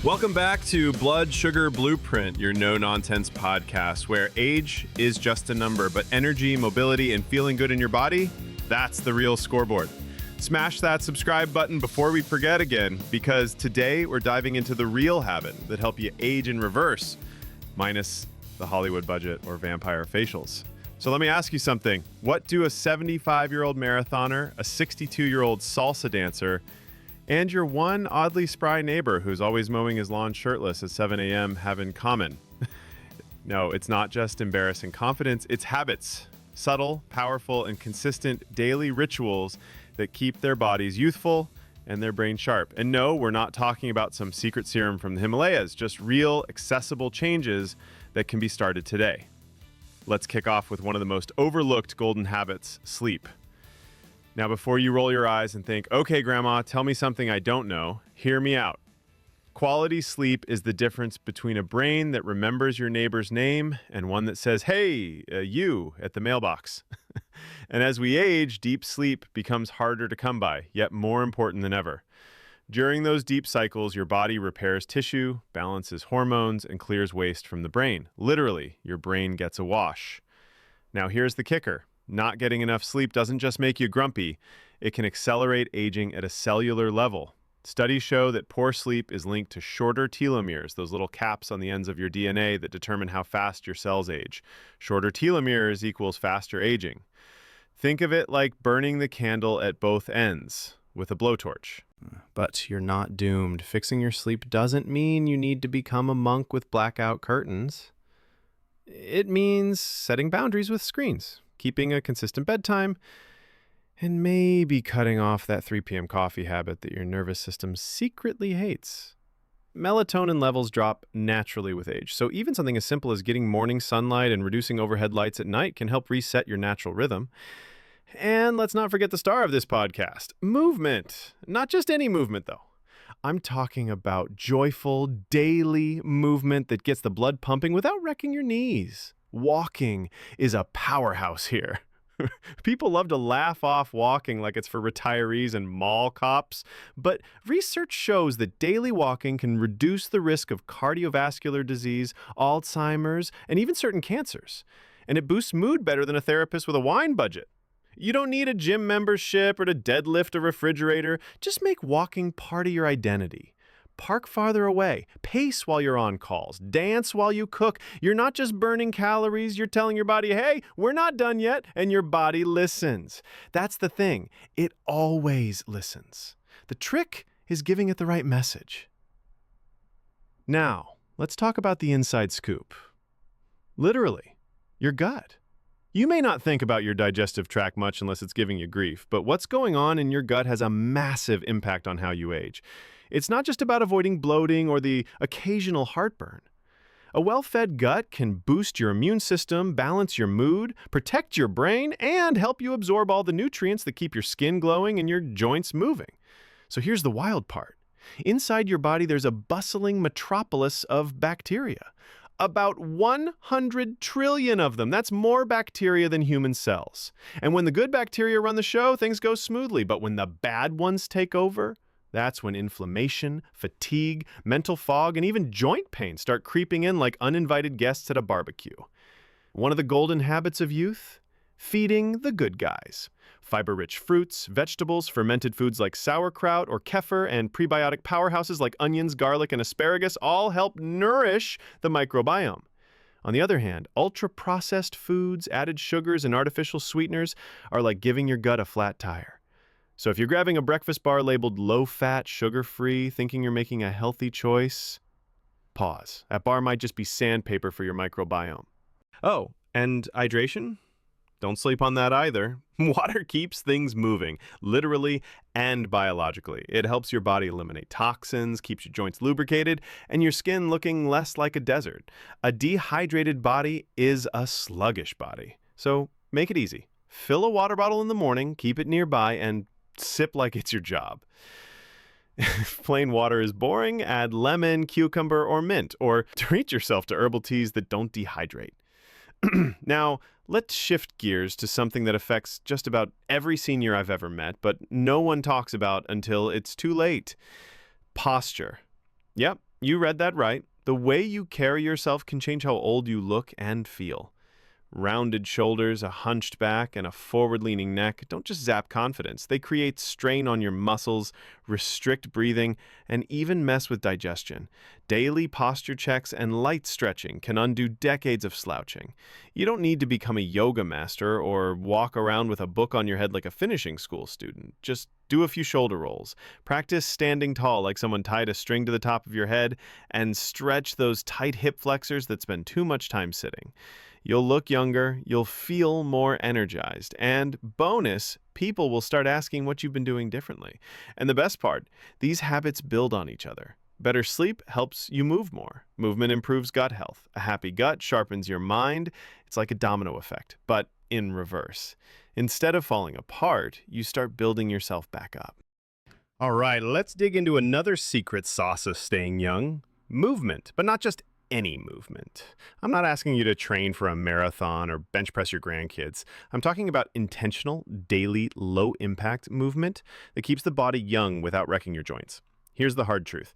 Welcome back to Blood Sugar Blueprint, your no-nonsense podcast where age is just a number, but energy, mobility, and feeling good in your body, that's the real scoreboard. Smash that subscribe button before we forget again, because today we're diving into the real habit that help you age in reverse, minus the Hollywood budget or vampire facials. So let me ask you something. What do a 75-year-old marathoner, a 62-year-old salsa dancer, and your one oddly spry neighbor who's always mowing his lawn shirtless at 7 a.m. have in common? No, it's not just embarrassing confidence, it's habits. Subtle, powerful, and consistent daily rituals that keep their bodies youthful and their brain sharp. And no, we're not talking about some secret serum from the Himalayas, just real, accessible changes that can be started today. Let's kick off with one of the most overlooked golden habits, sleep. Now, before you roll your eyes and think, okay, Grandma, tell me something I don't know, hear me out. Quality sleep is the difference between a brain that remembers your neighbor's name and one that says, hey, you, at the mailbox. And as we age, deep sleep becomes harder to come by, yet more important than ever. During those deep cycles, your body repairs tissue, balances hormones, and clears waste from the brain. Literally, your brain gets a wash. Now, here's the kicker. Not getting enough sleep doesn't just make you grumpy, it can accelerate aging at a cellular level. Studies show that poor sleep is linked to shorter telomeres, those little caps on the ends of your DNA that determine how fast your cells age. Shorter telomeres equals faster aging. Think of it like burning the candle at both ends with a blowtorch. But you're not doomed. Fixing your sleep doesn't mean you need to become a monk with blackout curtains. It means setting boundaries with screens, keeping a consistent bedtime, and maybe cutting off that 3 p.m. coffee habit that your nervous system secretly hates. Melatonin levels drop naturally with age, so even something as simple as getting morning sunlight and reducing overhead lights at night can help reset your natural rhythm. And let's not forget the star of this podcast, movement. Not just any movement, though. I'm talking about joyful, daily movement that gets the blood pumping without wrecking your knees. Walking is a powerhouse here. People love to laugh off walking like it's for retirees and mall cops, but research shows that daily walking can reduce the risk of cardiovascular disease, Alzheimer's, and even certain cancers. And it boosts mood better than a therapist with a wine budget. You don't need a gym membership or to deadlift a refrigerator. Just make walking part of your identity. Park farther away, pace while you're on calls, dance while you cook. You're not just burning calories, you're telling your body, hey, we're not done yet, and your body listens. That's the thing, it always listens. The trick is giving it the right message. Now, let's talk about the inside scoop. Literally, your gut. You may not think about your digestive tract much unless it's giving you grief, but what's going on in your gut has a massive impact on how you age. It's not just about avoiding bloating or the occasional heartburn. A well-fed gut can boost your immune system, balance your mood, protect your brain, and help you absorb all the nutrients that keep your skin glowing and your joints moving. So here's the wild part. Inside your body, there's a bustling metropolis of bacteria. About 100 trillion of them. That's more bacteria than human cells. And when the good bacteria run the show, things go smoothly. But when the bad ones take over, that's when inflammation, fatigue, mental fog, and even joint pain start creeping in like uninvited guests at a barbecue. One of the golden habits of youth? Feeding the good guys. Fiber-rich fruits, vegetables, fermented foods like sauerkraut or kefir, and prebiotic powerhouses like onions, garlic, and asparagus all help nourish the microbiome. On the other hand, ultra-processed foods, added sugars, and artificial sweeteners are like giving your gut a flat tire. So if you're grabbing a breakfast bar labeled low-fat, sugar-free, thinking you're making a healthy choice, pause. That bar might just be sandpaper for your microbiome. Oh, and hydration? Don't sleep on that either. Water keeps things moving, literally and biologically. It helps your body eliminate toxins, keeps your joints lubricated, and your skin looking less like a desert. A dehydrated body is a sluggish body. So make it easy. Fill a water bottle in the morning, keep it nearby, and sip like it's your job. If plain water is boring, add lemon, cucumber, or mint, or treat yourself to herbal teas that don't dehydrate. Now, let's shift gears to something that affects just about every senior I've ever met, but no one talks about until it's too late. Posture. Yep, You read that right. The way you carry yourself can change how old you look and feel. Rounded shoulders, a hunched back, and a forward leaning neck don't just zap confidence. They create strain on your muscles, restrict breathing, and even mess with digestion. Daily posture checks and light stretching can undo decades of slouching. You don't need to become a yoga master or walk around with a book on your head like a finishing school student. Just do a few shoulder rolls. Practice standing tall like someone tied a string to the top of your head, and stretch those tight hip flexors that spend too much time sitting. You'll look younger, you'll feel more energized, and bonus, people will start asking what you've been doing differently. And the best part, these habits build on each other. Better sleep helps you move more. Movement improves gut health. A happy gut sharpens your mind. It's like a domino effect, but in reverse. Instead of falling apart, you start building yourself back up. All right, let's dig into another secret sauce of staying young: movement, but not just any movement. I'm not asking you to train for a marathon or bench press your grandkids. I'm talking about intentional, daily, low impact movement that keeps the body young without wrecking your joints. Here's the hard truth.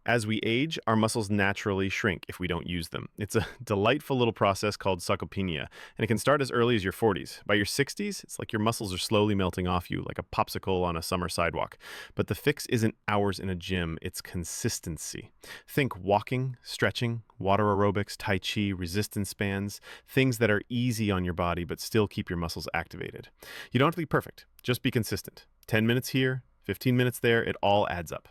As we age, our muscles naturally shrink if we don't use them. It's a delightful little process called sarcopenia, and it can start as early as your 40s. By your 60s, it's like your muscles are slowly melting off you like a popsicle on a summer sidewalk. But the fix isn't hours in a gym, it's consistency. Think walking, stretching, water aerobics, tai chi, resistance bands, things that are easy on your body but still keep your muscles activated. You don't have to be perfect, just be consistent. 10 minutes here, 15 minutes there, it all adds up.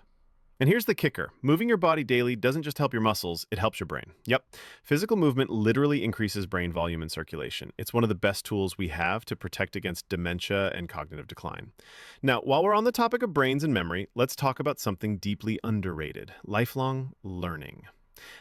And here's the kicker. Moving your body daily doesn't just help your muscles, it helps your brain. Yep, physical movement literally increases brain volume and circulation. It's one of the best tools we have to protect against dementia and cognitive decline. Now, while we're on the topic of brains and memory, let's talk about something deeply underrated: lifelong learning.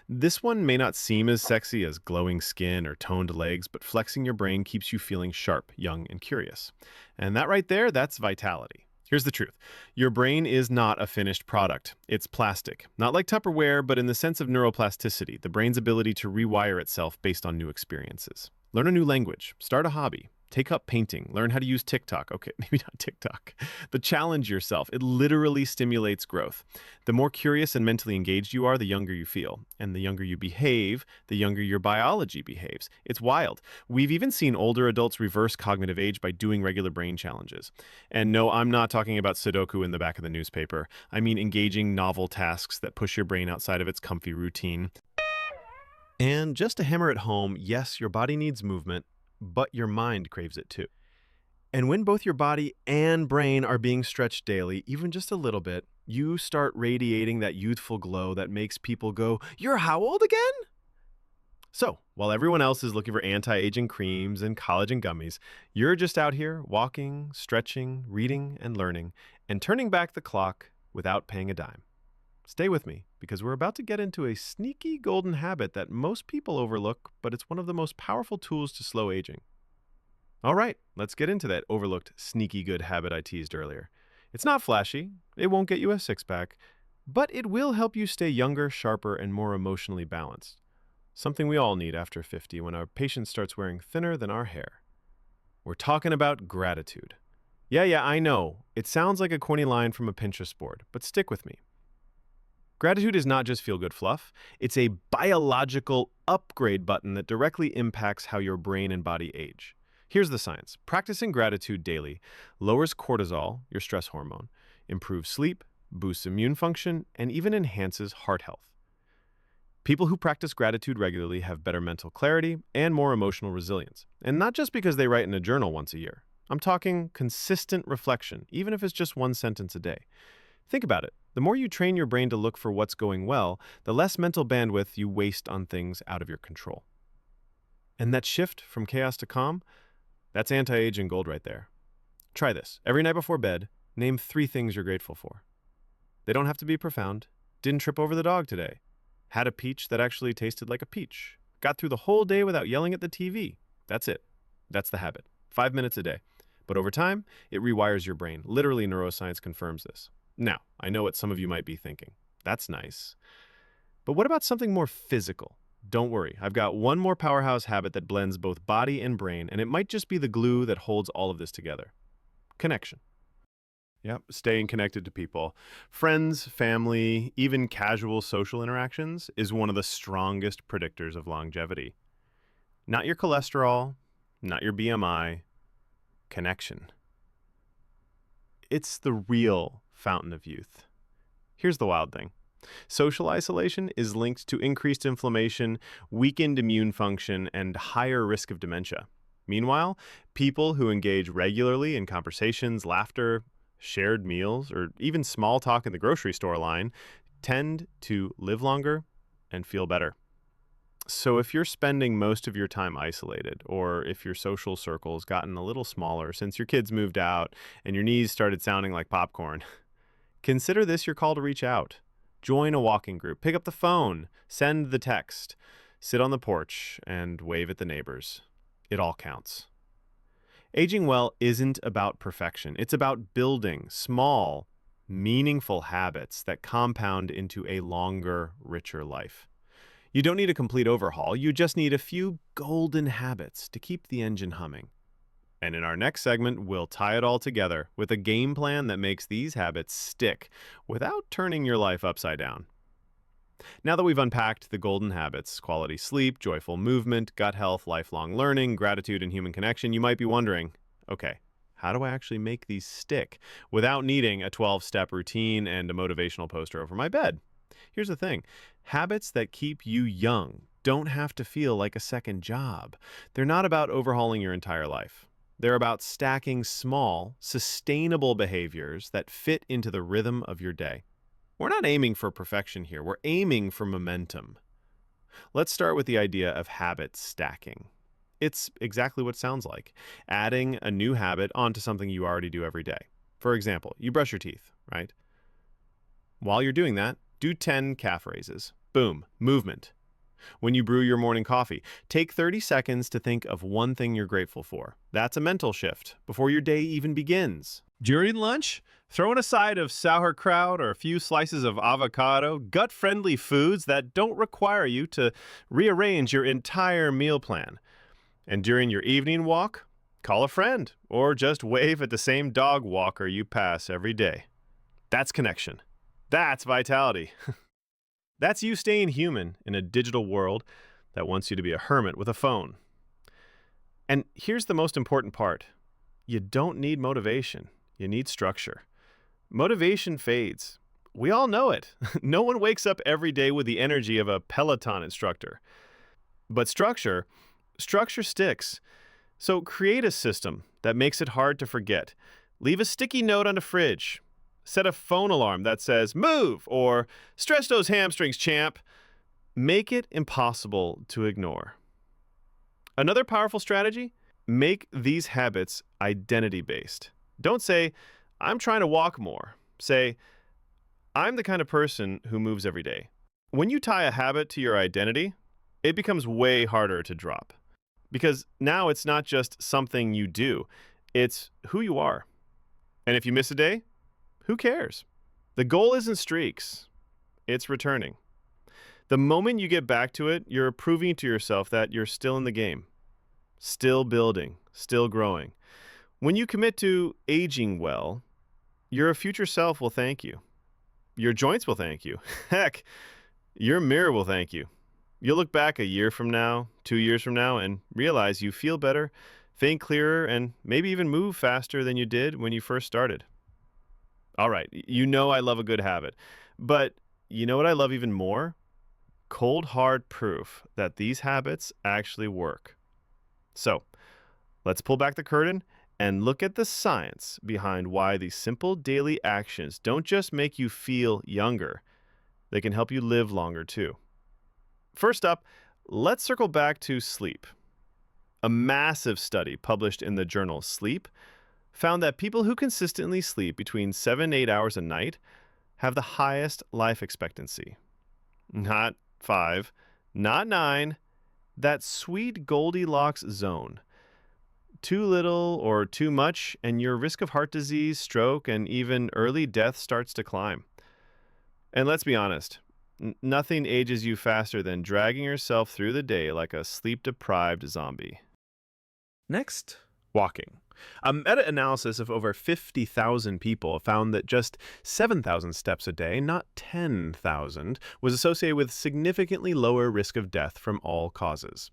This one may not seem as sexy as glowing skin or toned legs, but flexing your brain keeps you feeling sharp, young, and curious. And that right there, that's vitality. Here's the truth. Your brain is not a finished product. It's plastic. Not like Tupperware, but in the sense of neuroplasticity, the brain's ability to rewire itself based on new experiences. Learn a new language. Start a hobby. Take up painting. Learn how to use TikTok. Okay, maybe not TikTok. But challenge yourself. It literally stimulates growth. The more curious and mentally engaged you are, the younger you feel. And the younger you behave, the younger your biology behaves. It's wild. We've even seen older adults reverse cognitive age by doing regular brain challenges. And no, I'm not talking about Sudoku in the back of the newspaper. I mean engaging novel tasks that push your brain outside of its comfy routine. And just to hammer it home, yes, your body needs movement, but your mind craves it too. And when both your body and brain are being stretched daily, even just a little bit, you start radiating that youthful glow that makes people go, "You're how old again?" So, while everyone else is looking for anti-aging creams and collagen gummies, you're just out here walking, stretching, reading, and learning, and turning back the clock without paying a dime. Stay with me, because we're about to get into a sneaky golden habit that most people overlook, but it's one of the most powerful tools to slow aging. All right, let's get into that overlooked sneaky good habit I teased earlier. It's not flashy, it won't get you a six-pack, but it will help you stay younger, sharper, and more emotionally balanced. Something we all need after 50 when our patience starts wearing thinner than our hair. We're talking about gratitude. Yeah, I know. It sounds like a corny line from a Pinterest board, but stick with me. Gratitude is not just feel-good fluff. It's a biological upgrade button that directly impacts how your brain and body age. Here's the science. Practicing gratitude daily lowers cortisol, your stress hormone, improves sleep, boosts immune function, and even enhances heart health. People who practice gratitude regularly have better mental clarity and more emotional resilience. And not just because they write in a journal once a year. I'm talking consistent reflection, even if it's just one sentence a day. Think about it. The more you train your brain to look for what's going well, the less mental bandwidth you waste on things out of your control. And that shift from chaos to calm, that's anti-aging gold right there. Try this. Every night before bed, name 3 things you're grateful for. They don't have to be profound. Didn't trip over the dog today. Had a peach that actually tasted like a peach. Got through the whole day without yelling at the TV. That's it. That's the habit. 5 minutes a day. But over time, it rewires your brain. Literally, neuroscience confirms this. Now, I know what some of you might be thinking. That's nice. But what about something more physical? Don't worry, I've got one more powerhouse habit that blends both body and brain, and it might just be the glue that holds all of this together. Connection. Yep, staying connected to people. Friends, family, even casual social interactions is one of the strongest predictors of longevity. Not your cholesterol, not your BMI, connection. It's the real fountain of youth. Here's the wild thing. Social isolation is linked to increased inflammation, weakened immune function, and higher risk of dementia. Meanwhile, people who engage regularly in conversations, laughter, shared meals, or even small talk in the grocery store line tend to live longer and feel better. So if you're spending most of your time isolated, or if your social circle's gotten a little smaller since your kids moved out and your knees started sounding like popcorn, consider this your call to reach out. Join a walking group, pick up the phone, send the text, sit on the porch, and wave at the neighbors. It all counts. Aging well isn't about perfection. It's about building small, meaningful habits that compound into a longer, richer life. You don't need a complete overhaul. You just need a few golden habits to keep the engine humming. And in our next segment, we'll tie it all together with a game plan that makes these habits stick without turning your life upside down. Now that we've unpacked the golden habits, quality sleep, joyful movement, gut health, lifelong learning, gratitude, and human connection, you might be wondering, okay, how do I actually make these stick without needing a 12-step routine and a motivational poster over my bed? Here's the thing. Habits that keep you young don't have to feel like a second job. They're not about overhauling your entire life. They're about stacking small, sustainable behaviors that fit into the rhythm of your day. We're not aiming for perfection here. We're aiming for momentum. Let's start with the idea of habit stacking. It's exactly what it sounds like. Adding a new habit onto something you already do every day. For example, you brush your teeth, right? While you're doing that, do 10 calf raises. Boom, movement. When you brew your morning coffee, take 30 seconds to think of one thing you're grateful for. That's a mental shift before your day even begins. During lunch, throw in a side of sauerkraut or a few slices of avocado, gut-friendly foods that don't require you to rearrange your entire meal plan. And during your evening walk, call a friend or just wave at the same dog walker you pass every day. That's connection. That's vitality. That's you staying human in a digital world that wants you to be a hermit with a phone. And here's the most important part. You don't need motivation. You need structure. Motivation fades. We all know it. No one wakes up every day with the energy of a Peloton instructor. But structure sticks. So create a system that makes it hard to forget. Leave a sticky note on the fridge. Set a phone alarm that says, "Move," or "Stretch those hamstrings, champ." Make it impossible to ignore. Another powerful strategy, make these habits identity-based. Don't say, "I'm trying to walk more." Say, "I'm the kind of person who moves every day." When you tie a habit to your identity, it becomes way harder to drop. Because now it's not just something you do, it's who you are. And if you miss a day, who cares? The goal isn't streaks, it's returning. The moment you get back to it, you're proving to yourself that you're still in the game, still building, still growing. When you commit to aging well, your future self will thank you. Your joints will thank you. Heck, your mirror will thank you. You'll look back a year from now, 2 years from now, and realize you feel better, think clearer, and maybe even move faster than you did when you first started. All right, you know I love a good habit, but you know what I love even more? Cold hard proof that these habits actually work. So, let's pull back the curtain and look at the science behind why these simple daily actions don't just make you feel younger, they can help you live longer too. First up, let's circle back to sleep. A massive study published in the journal Sleep found that people who consistently sleep between 7 and 8 hours a night have the highest life expectancy. Not 5, not 9, that sweet Goldilocks zone. Too little or too much, and your risk of heart disease, stroke, and even early death starts to climb. And let's be honest, nothing ages you faster than dragging yourself through the day like a sleep-deprived zombie. Next, walking. A meta-analysis of over 50,000 people found that just 7,000 steps a day, not 10,000, was associated with significantly lower risk of death from all causes.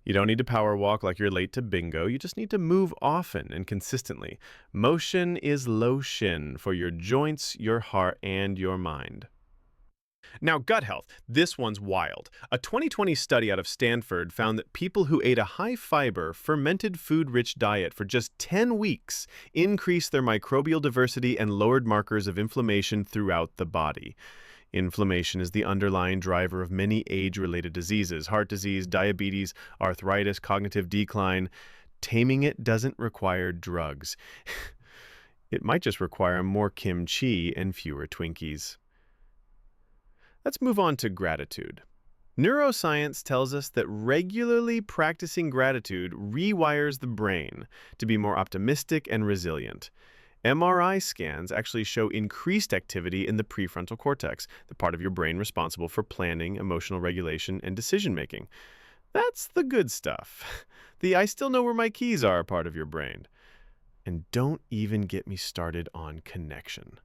You don't need to power walk like you're late to bingo. You just need to move often and consistently. Motion is lotion for your joints, your heart, and your mind. Now, gut health. This one's wild. A 2020 study out of Stanford found that people who ate a high-fiber, fermented food-rich diet for just 10 weeks increased their microbial diversity and lowered markers of inflammation throughout the body. Inflammation is the underlying driver of many age-related diseases: heart disease, diabetes, arthritis, cognitive decline. Taming it doesn't require drugs. It might just require more kimchi and fewer Twinkies. Let's move on to gratitude. Neuroscience tells us that regularly practicing gratitude rewires the brain to be more optimistic and resilient. MRI scans actually show increased activity in the prefrontal cortex, the part of your brain responsible for planning, emotional regulation, and decision-making. That's the good stuff. The "I still know where my keys are" part of your brain. And don't even get me started on connection.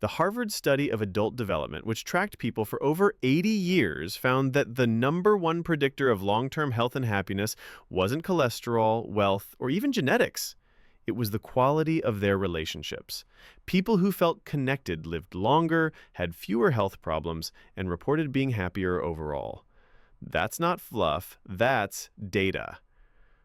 The Harvard study of adult development, which tracked people for over 80 years, found that the #1 predictor of long-term health and happiness wasn't cholesterol, wealth, or even genetics. It was the quality of their relationships. People who felt connected lived longer, had fewer health problems, and reported being happier overall. That's not fluff, that's data.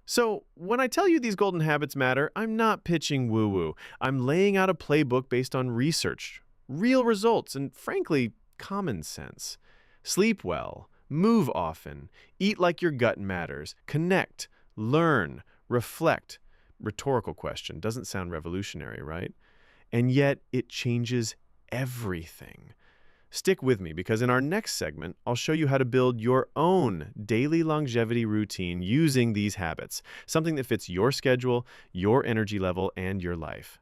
So, when I tell you these golden habits matter, I'm not pitching woo-woo. I'm laying out a playbook based on research, real results, and frankly, common sense. Sleep well, move often, eat like your gut matters, connect, learn, reflect. Rhetorical question, doesn't sound revolutionary, right? And yet, it changes everything. Stick with me, because in our next segment, I'll show you how to build your own daily longevity routine using these habits, something that fits your schedule, your energy level, and your life.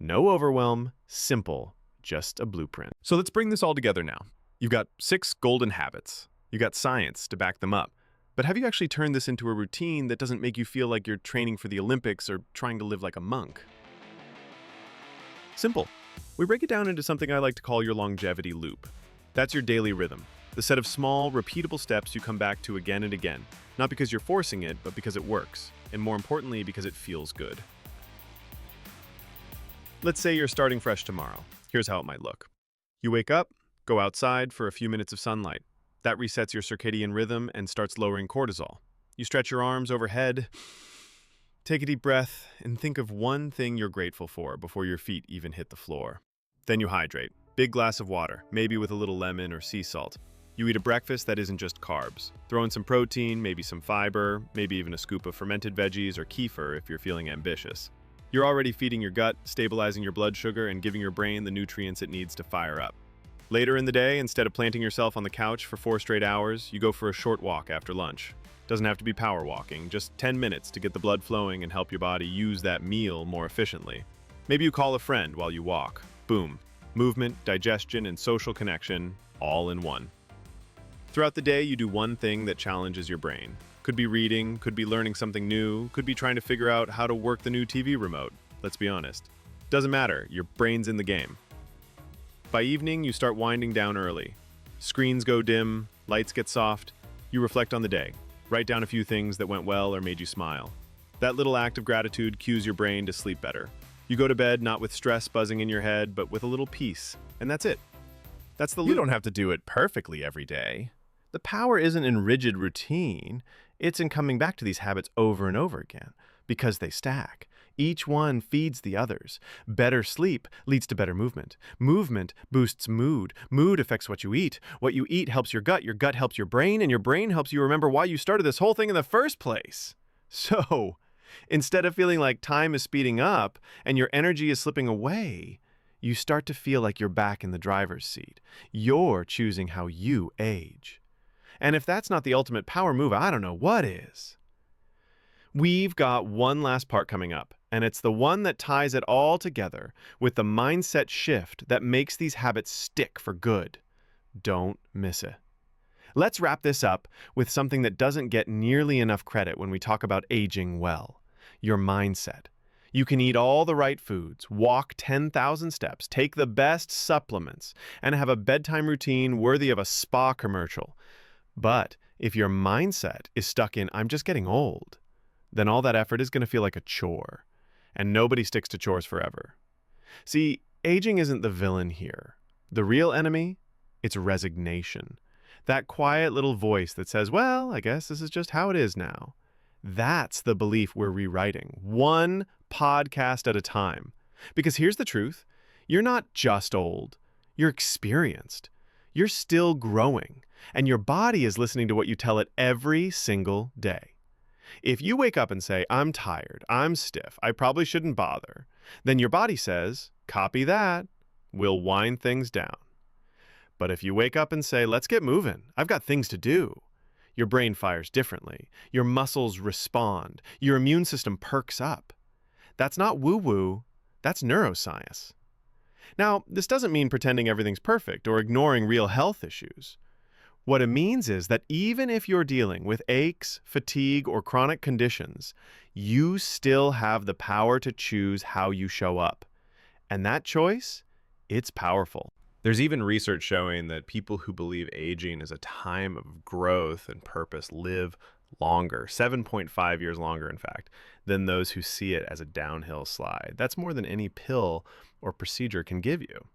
No overwhelm, simple, just a blueprint. So let's bring this all together now. You've got 6 golden habits. You got science to back them up. But have you actually turned this into a routine that doesn't make you feel like you're training for the Olympics or trying to live like a monk? Simple. We break it down into something I like to call your longevity loop. That's your daily rhythm, the set of small, repeatable steps you come back to again and again, not because you're forcing it, but because it works, and more importantly, because it feels good. Let's say you're starting fresh tomorrow. Here's how it might look. You wake up, go outside for a few minutes of sunlight. That resets your circadian rhythm and starts lowering cortisol. You stretch your arms overhead, take a deep breath, and think of one thing you're grateful for before your feet even hit the floor. Then you hydrate. Big glass of water, maybe with a little lemon or sea salt. You eat a breakfast that isn't just carbs. Throw in some protein, maybe some fiber, maybe even a scoop of fermented veggies or kefir if you're feeling ambitious. You're already feeding your gut, stabilizing your blood sugar, and giving your brain the nutrients it needs to fire up. Later in the day, instead of planting yourself on the couch for 4 straight hours, you go for a short walk after lunch. Doesn't have to be power walking, just 10 minutes to get the blood flowing and help your body use that meal more efficiently. Maybe you call a friend while you walk. Boom. Movement, digestion, and social connection, all in one. Throughout the day, you do one thing that challenges your brain. Could be reading, could be learning something new, could be trying to figure out how to work the new TV remote. Let's be honest. Doesn't matter, your brain's in the game. By evening, you start winding down early. Screens go dim, lights get soft. You reflect on the day. Write down a few things that went well or made you smile. That little act of gratitude cues your brain to sleep better. You go to bed not with stress buzzing in your head, but with a little peace. And that's it. That's the loop. You don't have to do it perfectly every day. The power isn't in rigid routine. It's in coming back to these habits over and over again, because they stack. Each one feeds the others. Better sleep leads to better movement. Movement boosts mood. Mood affects what you eat. What you eat helps your gut helps your brain, and your brain helps you remember why you started this whole thing in the first place. So, instead of feeling like time is speeding up and your energy is slipping away, you start to feel like you're back in the driver's seat. You're choosing how you age. And if that's not the ultimate power move, I don't know what is. We've got one last part coming up, and it's the one that ties it all together with the mindset shift that makes these habits stick for good. Don't miss it. Let's wrap this up with something that doesn't get nearly enough credit when we talk about aging well: your mindset. You can eat all the right foods, walk 10,000 steps, take the best supplements, and have a bedtime routine worthy of a spa commercial. But if your mindset is stuck in, I'm just getting old, then all that effort is going to feel like a chore. And nobody sticks to chores forever. See, aging isn't the villain here. The real enemy? It's resignation. That quiet little voice that says, well, I guess this is just how it is now. That's the belief we're rewriting, one podcast at a time. Because here's the truth. You're not just old. You're experienced. You're still growing. And your body is listening to what you tell it every single day. If you wake up and say, I'm tired, I'm stiff, I probably shouldn't bother, then your body says, copy that, we'll wind things down. But if you wake up and say, let's get moving, I've got things to do, your brain fires differently, your muscles respond, your immune system perks up. That's not woo-woo, that's neuroscience. Now, this doesn't mean pretending everything's perfect or ignoring real health issues. What it means is that even if you're dealing with aches, fatigue, or chronic conditions, you still have the power to choose how you show up. And that choice, it's powerful. There's even research showing that people who believe aging is a time of growth and purpose live longer, 7.5 years longer, in fact, than those who see it as a downhill slide. That's more than any pill or procedure can give you.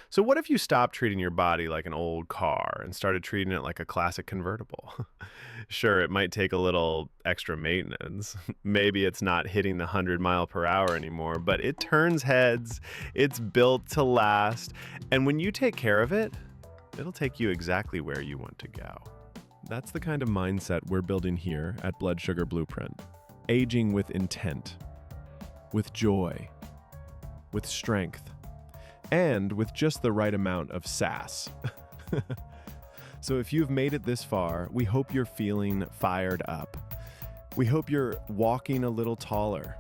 So what if you stopped treating your body like an old car and started treating it like a classic convertible? Sure, it might take a little extra maintenance. Maybe it's not hitting the 100 mile per hour anymore, but it turns heads, it's built to last, and when you take care of it, it'll take you exactly where you want to go. That's the kind of mindset we're building here at Blood Sugar Blueprint. Aging with intent, with joy, with strength, and with just the right amount of sass. So if you've made it this far, we hope you're feeling fired up. We hope you're walking a little taller,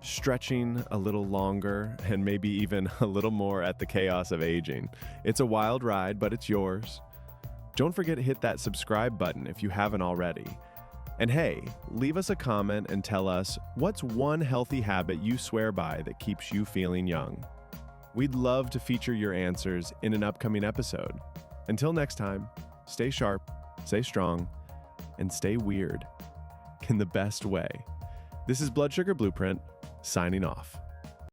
stretching a little longer, and maybe even a little more at the chaos of aging. It's a wild ride, but it's yours. Don't forget to hit that subscribe button if you haven't already. And hey, leave us a comment and tell us what's one healthy habit you swear by that keeps you feeling young. We'd love to feature your answers in an upcoming episode. Until next time, stay sharp, stay strong, and stay weird in the best way. This is Blood Sugar Blueprint, signing off.